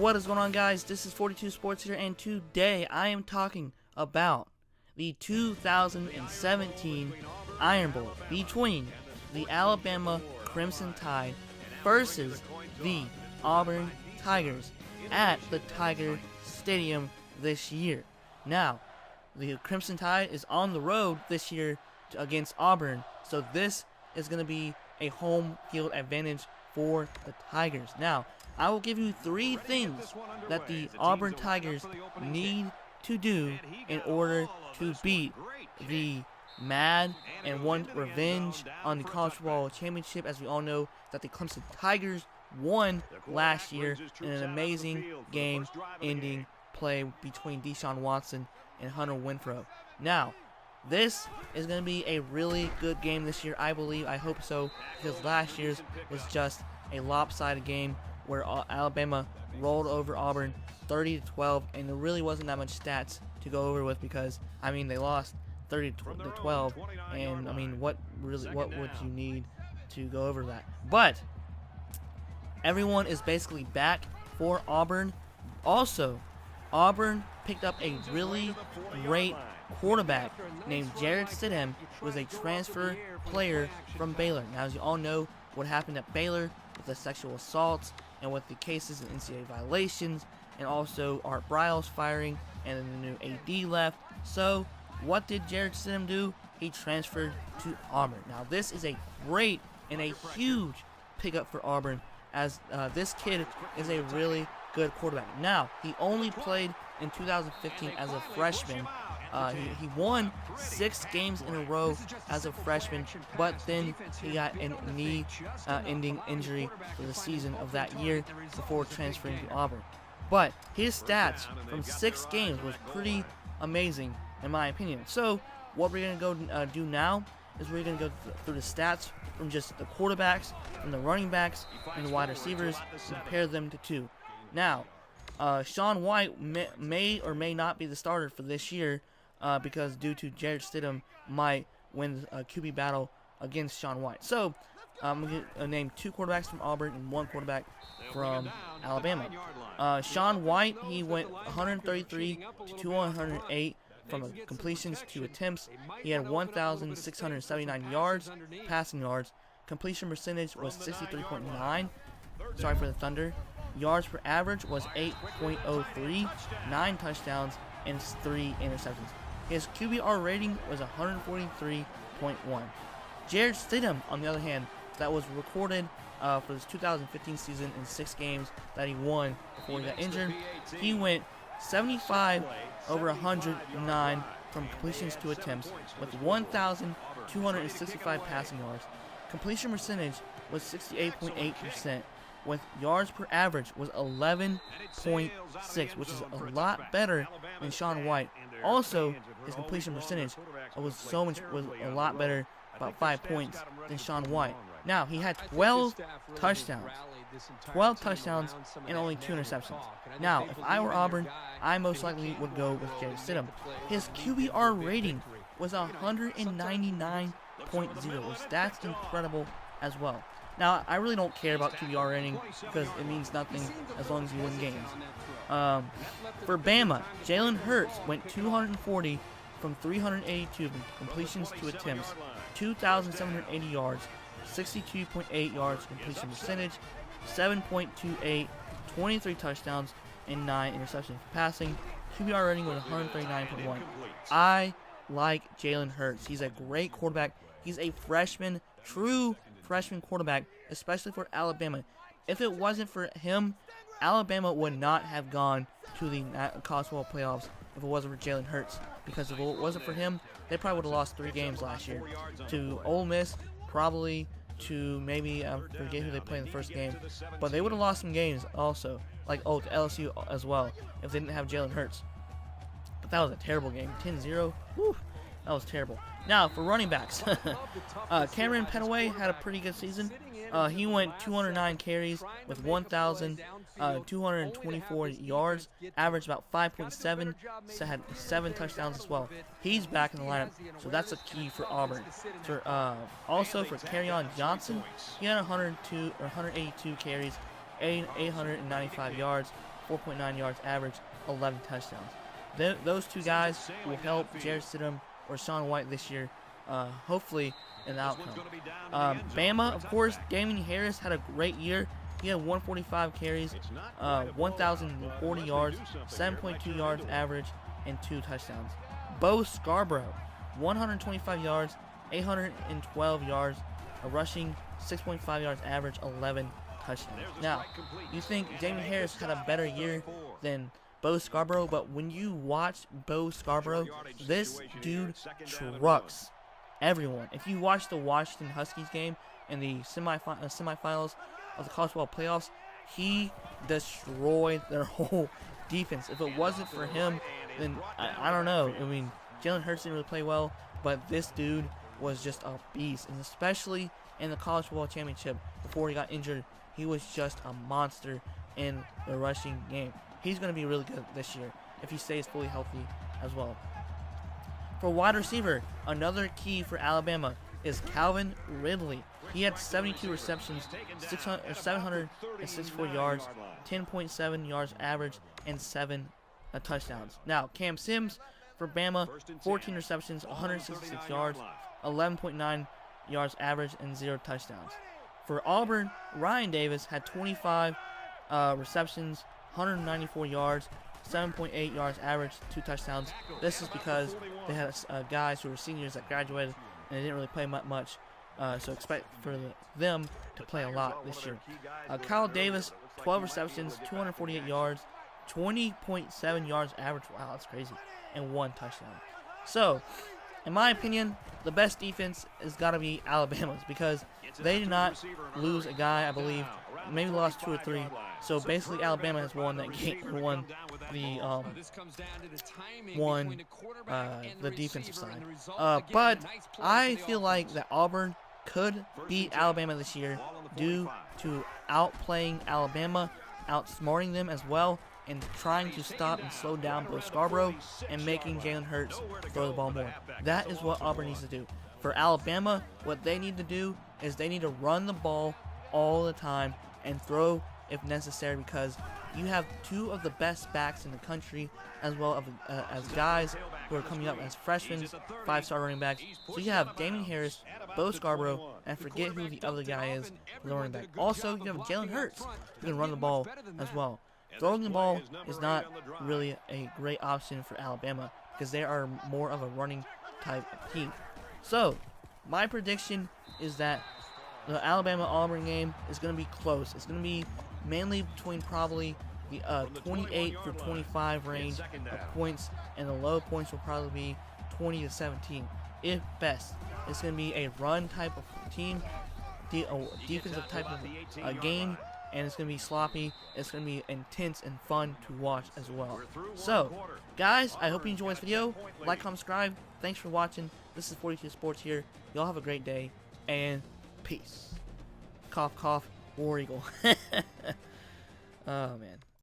What is going on, guys? This is 42 Sports here, and today I am talking about the 2017 Iron Bowl between the Alabama Crimson Tide versus the Auburn Tigers at the Tiger Stadium this year. Now, the Crimson Tide is on the road this year against Auburn, so this is going to be a home field advantage for the Tigers. Now, I will give you 3 things that the Auburn Tigers need to do in order to beat the Mad and want revenge on the College Football Championship. As we all know, that the Clemson Tigers won last year in an amazing game-ending play between Deshaun Watson and Hunter Renfrow. Now, this is going to be a really good game this year, I believe. I hope so, because last year's was just a lopsided game where Alabama rolled over Auburn 30-12, and there really wasn't that much stats to go over with because, I mean, they lost 30-12, and I mean, what would you need to go over that? But everyone is basically back for Auburn. Also, Auburn picked up a really great quarterback named Jarrett Stidham, who was a transfer player from Baylor. Now, as you all know, what happened at Baylor with the sexual assaults and with the cases and NCAA violations, and also Art Briles firing, and then the new AD left. So, what did Jarrett Stidham do? He transferred to Auburn. Now, this is a great and a huge pickup for Auburn, as this kid is a really good quarterback. Now, he only played in 2015 as a freshman. He won 6 games in a row as a freshman, but then he got a knee-ending injury for the season of that year before transferring to Auburn. But his stats from 6 games was pretty amazing, in my opinion. So what we're going to go do now is we're going to go through the stats from just the quarterbacks, from the running backs, and the wide receivers, and compare them to 2. Now, Sean White may or may not be the starter for this year, because due to Jarrett Stidham might win a QB battle against Sean White. So I'm going to name 2 quarterbacks from Auburn and 1 quarterback from Alabama. Sean White, he went 133 to 208 from completions to attempts. He had 1,679 yards, passing yards. Completion percentage was 63.9. Sorry for the thunder. Yards per average was 8.03, 9 touchdowns, and 3 interceptions. His QBR rating was 143.1. Jarrett Stidham, on the other hand, that was recorded for his 2015 season in 6 games that he won before he got injured. He went 75 over 109 from completions to attempts with 1,265 passing yards. Completion percentage was 68.8%. with yards per average was 11.6, which is a lot better than Sean White. Also, his completion percentage was a lot better, about 5 points, than Sean White. Now, he had 12 touchdowns and only 2 interceptions. Now, if I were Auburn, I most likely would go with Jarrett Stidham. His QBR rating was 199.0. That's incredible as well. Now, I really don't care about QBR rating because it means nothing as long as you win games. For Bama, Jalen Hurts went 240 from 382 completions to attempts, 2,780 yards, 62.8 yards completion percentage, 7.28, 23 touchdowns, and 9 interceptions for passing. QBR rating was 139.1. I like Jalen Hurts. He's a great quarterback. He's a true freshman quarterback, especially for Alabama. If it wasn't for him, Alabama would not have gone to the college football playoffs if it wasn't for Jalen Hurts. Because if it wasn't for him, they probably would have lost 3 games last year to Ole Miss, probably to maybe forget who they played in the first game, but they would have lost some games also, like to LSU as well, if they didn't have Jalen Hurts. But that was a terrible game, 10-0. Whew, that was terrible. Now, for running backs, Cameron Petaway had a pretty good season. He went 209 carries with 1,224 yards, averaged about 5.7, had 7 touchdowns as well. He's back in the lineup, so that's a key for Auburn. Also for Kerryon Johnson, he had 182 carries, 895 yards, 4.9 yards average, 11 touchdowns. Those two guys will help Jarrett Stidham or Sean White this year, hopefully in the outcome. Bama, of course, Damien Harris had a great year. He had 145 carries, 1,040 yards, 7.2 yards average, and 2 touchdowns. Bo Scarborough, 125 yards, 812 yards, a rushing, 6.5 yards average, 11 touchdowns. Now, you think Damien Harris had a better year than Bo Scarborough, but when you watch Bo Scarborough, this dude trucks everyone. If you watch the Washington Huskies game in the semifinals of the college football playoffs, he destroyed their whole defense. If it wasn't for him, then I don't know. I mean, Jalen Hurts didn't really play well, but this dude was just a beast, and especially in the college football championship before he got injured, he was just a monster in the rushing game. He's going to be really good this year if he stays fully healthy as well. For wide receiver, another key for Alabama is Calvin Ridley. He had 72 receptions, 764 yards, 10.7 yards average, and 7 touchdowns. Now, Cam Sims for Bama, 14 receptions, 166 yards, 11.9 yards average, and 0 touchdowns. For Auburn, Ryan Davis had 25 receptions, 194 yards, 7.8 yards average, 2 touchdowns. This is because they had guys who were seniors that graduated and they didn't really play much. So expect for them to play a lot this year. Kyle Davis, 12 receptions, 248 yards, 20.7 yards average. Wow, that's crazy. And 1 touchdown. So, in my opinion, the best defense has got to be Alabama's because they did not lose a guy, I believe, maybe lost 2 or 3. So basically, Alabama has won that game, won the defensive side. But I feel like that Auburn could beat Alabama this year due to outplaying Alabama, outsmarting them as well, and trying to stop and slow down Bo Scarborough and making Jalen Hurts throw the ball more. That is what Auburn needs to do. For Alabama, what they need to do is they need to run the ball all the time and throw if necessary, because you have 2 of the best backs in the country as well as guys who are coming up as freshmen, 5-star running backs. So you have Damien Harris, Bo Scarborough, and forget who the other guy is for the running back. Also, you have Jalen Hurts who can run the ball as well. Throwing the ball is not really a great option for Alabama because they are more of a running type team. So, my prediction is that the Alabama-Auburn game is going to be close. It's going to be mainly between probably the 28 through 25 range of points, and the low points will probably be 20 to 17, if best. It's going to be a run type of team, defensive type of game, and it's going to be sloppy. It's going to be intense and fun to watch as well. So, guys, I hope you enjoyed this video. Like, comment, subscribe. Thanks for watching. This is 42 Sports here. Y'all have a great day, and peace. Cough, cough, War Eagle. Oh, man.